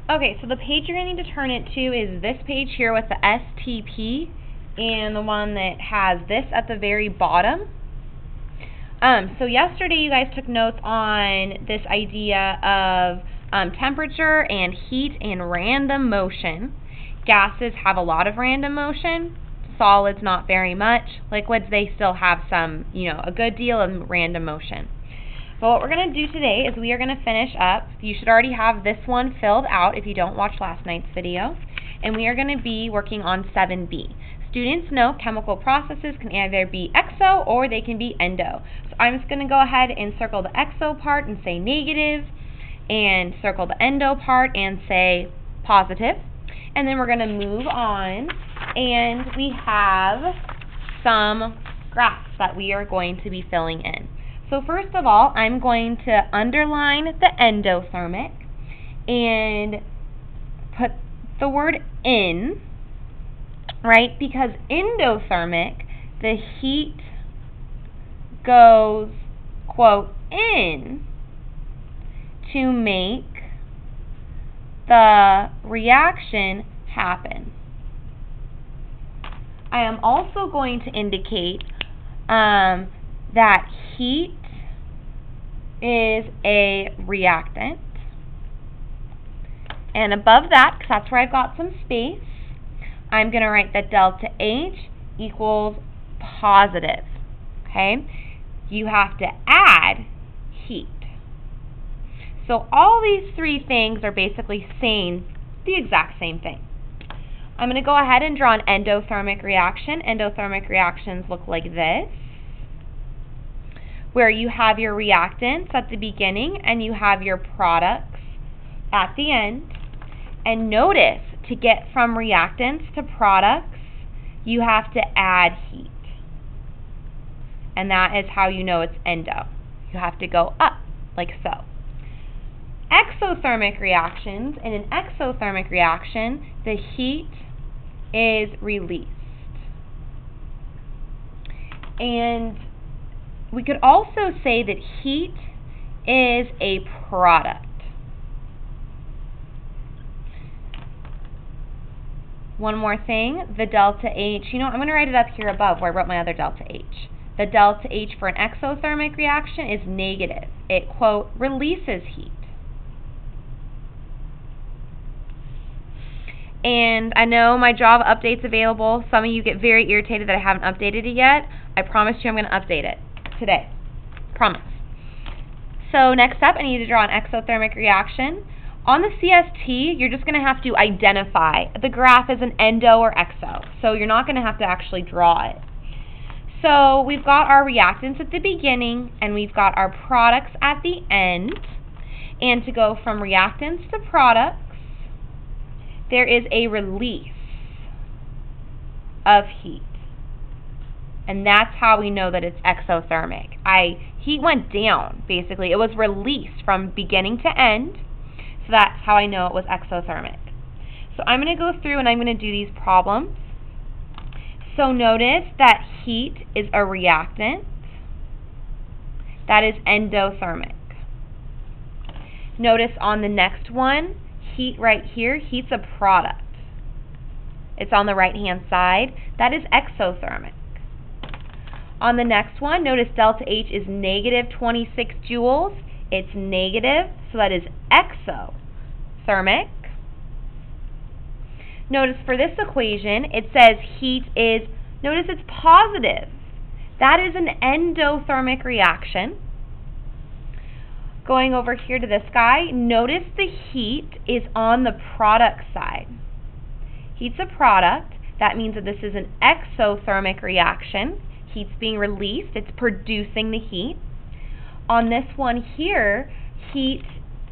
Okay, so the page you're going to need to turn it to is this page here with the STP and the one that has this at the very bottom. So yesterday you guys took notes on this idea of temperature and heat and random motion. Gases have a lot of random motion. Solids not very much. Liquids, they still have some, a good deal of random motion. But what we're going to do today is we are going to finish up. You should already have this one filled out if you don't watch last night's video. And we are going to be working on 7B. Students know chemical processes can either be exo or they can be endo. So I'm just going to go ahead and circle the exo part and say negative, and circle the endo part and say positive. And then we're going to move on, and we have some graphs that we are going to be filling in. So first of all, I'm going to underline the endothermic and put the word in, right? Because endothermic, the heat goes, quote, in to make the reaction happen. I am also going to indicate that heat is a reactant. And above that, because that's where I've got some space, I'm going to write that delta H equals positive. Okay? You have to add heat. So all these three things are basically saying the exact same thing. I'm going to go ahead and draw an endothermic reaction. Endothermic reactions look like this, where you have your reactants at the beginning and you have your products at the end. And notice, to get from reactants to products, you have to add heat. And that is how you know it's endo. You have to go up, like so. Exothermic reactions, in an exothermic reaction, the heat is released. And we could also say that heat is a product. One more thing, the delta H, I'm going to write it up here above where I wrote my other delta H. The delta H for an exothermic reaction is negative. It, quote, releases heat. And I know my Java update's available. Some of you get very irritated that I haven't updated it yet. I promise you I'm going to update it today. Promise. So next up, I need to draw an exothermic reaction. On the CST, you're just going to have to identify the graph as an endo or exo. So you're not going to have to actually draw it. So we've got our reactants at the beginning, and we've got our products at the end. And to go from reactants to products, there is a release of heat. And that's how we know that it's exothermic. Heat went down, basically. It was released from beginning to end. So that's how I know it was exothermic. So I'm going to go through and I'm going to do these problems. So notice that heat is a reactant. That is endothermic. Notice on the next one, heat right here, heat's a product. It's on the right-hand side. That is exothermic. On the next one, notice delta H is negative 26 joules. It's negative, so that is exothermic. Notice for this equation, it says heat is, notice it's positive. That is an endothermic reaction. Going over here to this guy, notice the heat is on the product side. Heat's a product. That means that this is an exothermic reaction. Heat's being released. It's producing the heat. On this one here, heat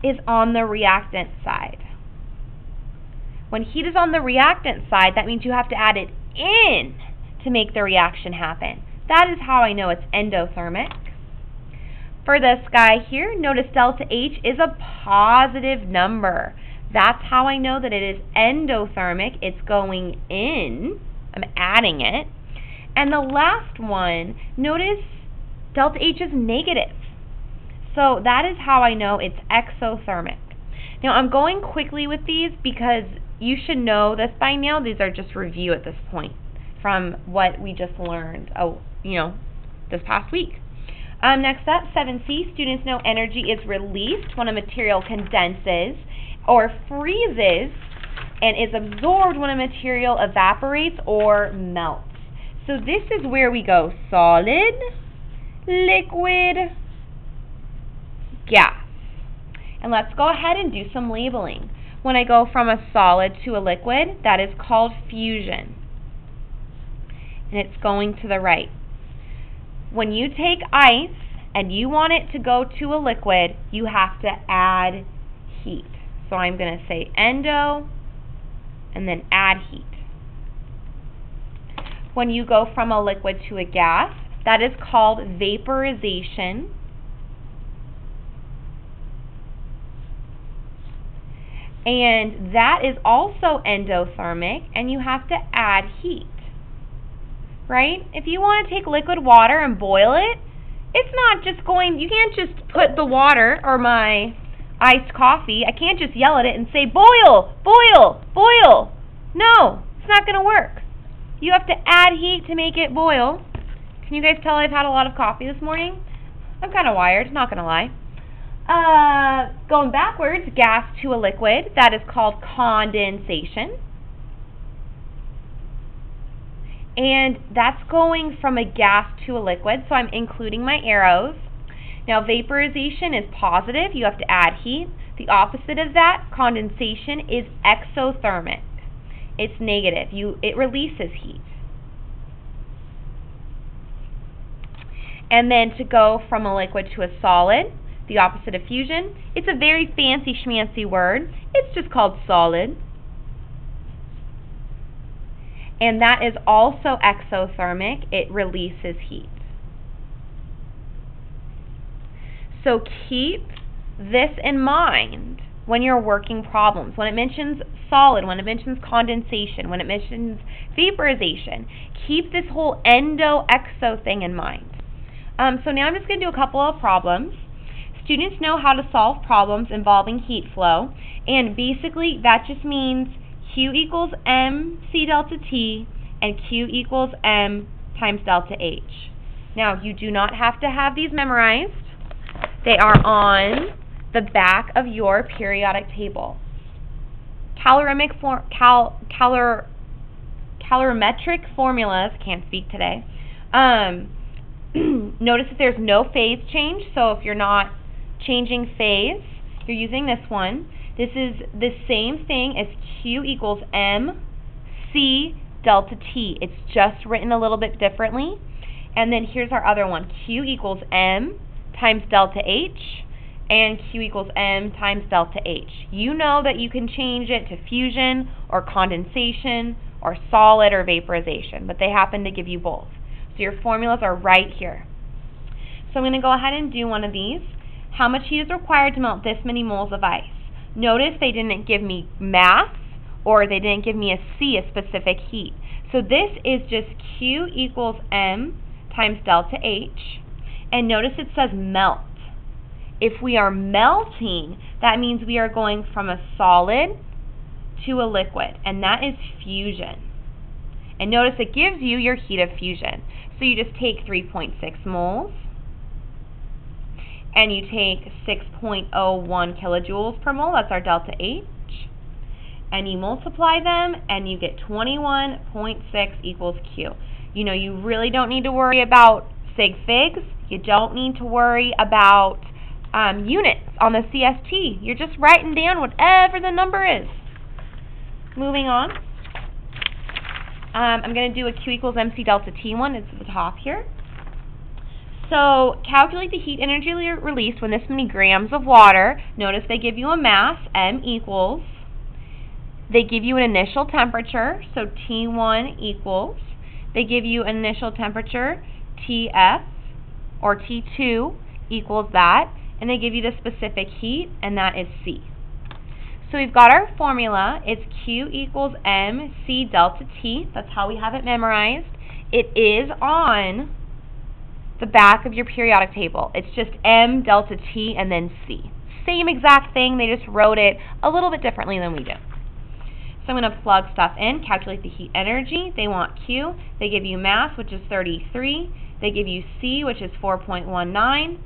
is on the reactant side. When heat is on the reactant side, that means you have to add it in to make the reaction happen. That is how I know it's endothermic. For this guy here, notice delta H is a positive number. That's how I know that it is endothermic. It's going in. I'm adding it. And the last one, notice delta H is negative. So that is how I know it's exothermic. Now, I'm going quickly with these because you should know this by now. These are just review at this point from what we just learned, this past week. Next up, 7C, students know energy is released when a material condenses or freezes and is absorbed when a material evaporates or melts. So this is where we go solid, liquid, gas. And let's go ahead and do some labeling. When I go from a solid to a liquid, that is called fusion. And it's going to the right. When you take ice and you want it to go to a liquid, you have to add heat. So I'm going to say endo and then add heat. When you go from a liquid to a gas, that is called vaporization. And that is also endothermic, and you have to add heat. Right? If you want to take liquid water and boil it, it's not just going, you can't just put the water or my iced coffee, I can't just yell at it and say, boil, boil, boil. No, it's not going to work. You have to add heat to make it boil. Can you guys tell I've had a lot of coffee this morning? I'm kind of wired, not going to lie. Going backwards, gas to a liquid, that is called condensation. And that's going from a gas to a liquid, so I'm including my arrows. Now, vaporization is positive. You have to add heat. The opposite of that, condensation, is exothermic. It's negative. It releases heat. And then to go from a liquid to a solid, the opposite of fusion, it's a very fancy schmancy word. It's just called solid. And that is also exothermic. It releases heat. So keep this in mind when you're working problems. When it mentions solid, when it mentions condensation, when it mentions vaporization, keep this whole endo-exo thing in mind. So now I'm just going to do a couple of problems. Students know how to solve problems involving heat flow, and basically that just means Q equals mc delta T and Q equals m times delta H. Now, you do not have to have these memorized. They are on the back of your periodic table. Calorimetric formulas, can't speak today. Notice that there's no phase change, so if you're not changing phase, you're using this one. This is the same thing as Q equals mc delta T. It's just written a little bit differently. And then here's our other one. Q equals m times delta H, and Q equals m times delta H. You know that you can change it to fusion or condensation or solid or vaporization, but they happen to give you both. So your formulas are right here. So I'm going to go ahead and do one of these. How much heat is required to melt this many moles of ice? Notice they didn't give me mass, or they didn't give me a C, a specific heat. So this is just Q equals m times delta H. And notice it says melt. If we are melting, that means we are going from a solid to a liquid, and that is fusion. And notice it gives you your heat of fusion. So you just take 3.6 moles, and you take 6.01 kilojoules per mole, that's our delta H, and you multiply them, and you get 21.6 equals Q. You know, you really don't need to worry about sig figs. You don't need to worry about units on the CST. You're just writing down whatever the number is. Moving on. I'm going to do a Q equals mc delta T one. It's at the top here. So calculate the heat energy released when this many grams of water. Notice they give you a mass, m equals. They give you an initial temperature, so T1 equals. They give you an initial temperature, TF, or T2 equals that. And they give you the specific heat, and that is C. So we've got our formula. It's Q equals mc delta T. That's how we have it memorized. It is on the back of your periodic table. It's just m delta T and then C. same exact thing, they just wrote it a little bit differently than we do. So I'm going to plug stuff in, calculate the heat energy. They want Q. They give you mass, which is 33. They give you C, which is 4.19.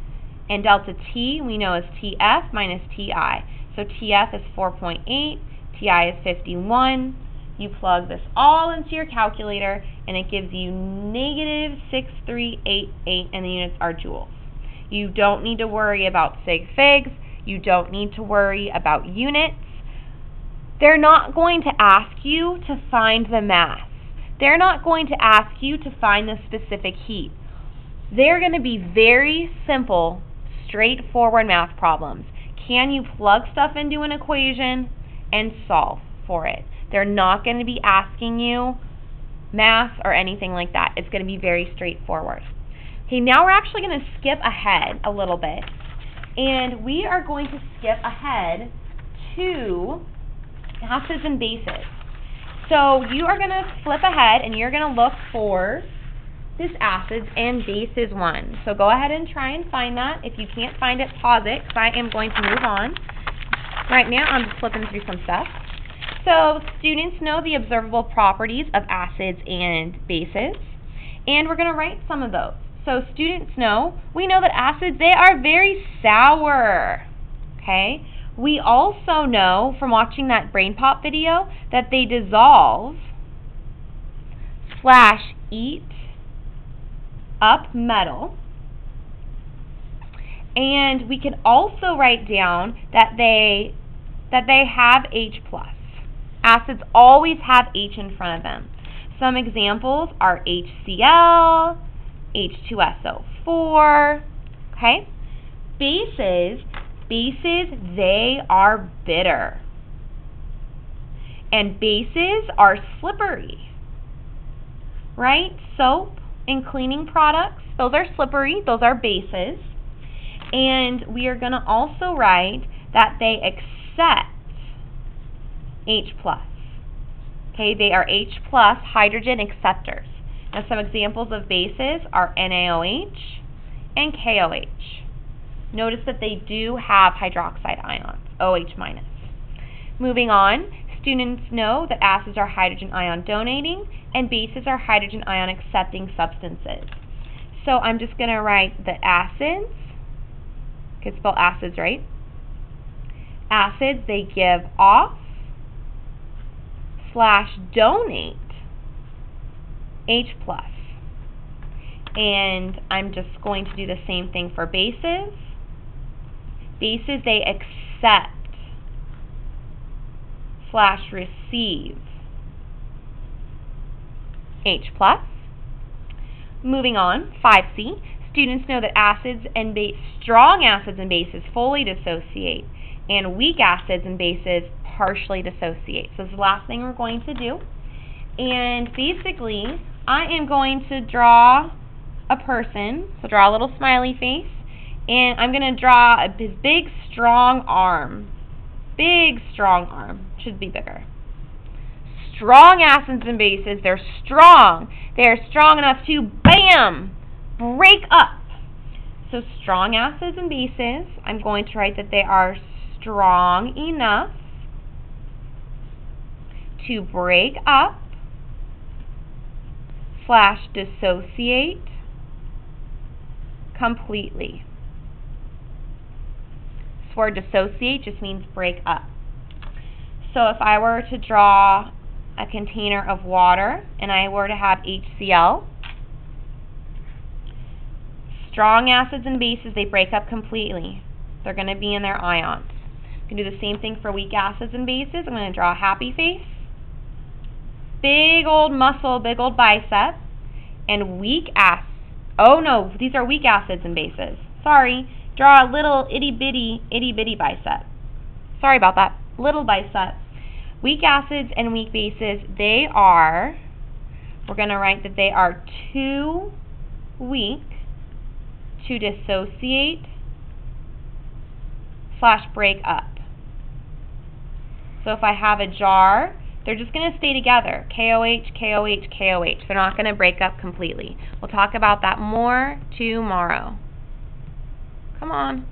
And delta T, we know is TF minus TI. So TF is 4.8, TI is 51. You plug this all into your calculator, and it gives you negative 6388, and the units are joules. You don't need to worry about sig figs. You don't need to worry about units. They're not going to ask you to find the mass. They're not going to ask you to find the specific heat. They're going to be very simple, straightforward math problems. Can you plug stuff into an equation and solve for it? They're not going to be asking you math or anything like that. It's going to be very straightforward. Okay, now we're actually going to skip ahead a little bit, and we are going to skip ahead to acids and bases. So you are going to flip ahead, and you're going to look for this acids and bases one. So go ahead and try and find that. If you can't find it, pause it, because I am going to move on. Right now, I'm just flipping through some stuff. So students know the observable properties of acids and bases, and we're going to write some of those. So students know, we know that acids, they are very sour, okay? We also know from watching that Brain Pop video that they dissolve / eat up metal. And we can also write down that they have H+. Acids always have H in front of them. Some examples are HCl, H2SO4, okay? Bases, they are bitter. And bases are slippery, right? Soap and cleaning products, those are slippery, those are bases. And we are going to also write that they accept H+. Okay, they are H+ hydrogen acceptors. Now some examples of bases are NaOH and KOH. Notice that they do have hydroxide ions, OH-. Moving on, students know that acids are hydrogen ion donating and bases are hydrogen ion accepting substances. So I'm just going to write the acids. You can spell acids, right? Acids, they give off / donate H+. And I'm just going to do the same thing for bases. Bases, they accept / receive H+. Moving on, 5C. Students know that acids and strong acids and bases fully dissociate, and weak acids and bases partially dissociate. So this is the last thing we're going to do. And basically, I am going to draw a person, so draw a little smiley face, and I'm going to draw his big, strong arm. Big, strong arm. Should be bigger. Strong acids and bases, they're strong. They're strong enough to, bam, break up. So strong acids and bases, I'm going to write that they are strong enough to break up / dissociate completely. This word dissociate just means break up. So if I were to draw a container of water and I were to have HCl, strong acids and bases, they break up completely. They're going to be in their ions. I'm going to do the same thing for weak acids and bases. I'm going to draw a happy face, big old muscle, big old bicep, and weak acids. Oh no, these are weak acids and bases. Sorry, draw a little itty bitty bicep. Sorry about that, little bicep. Weak acids and weak bases, we're going to write that they are too weak to dissociate / break up. So if I have a jar, they're just going to stay together. KOH, KOH, KOH. They're not going to break up completely. We'll talk about that more tomorrow. Come on.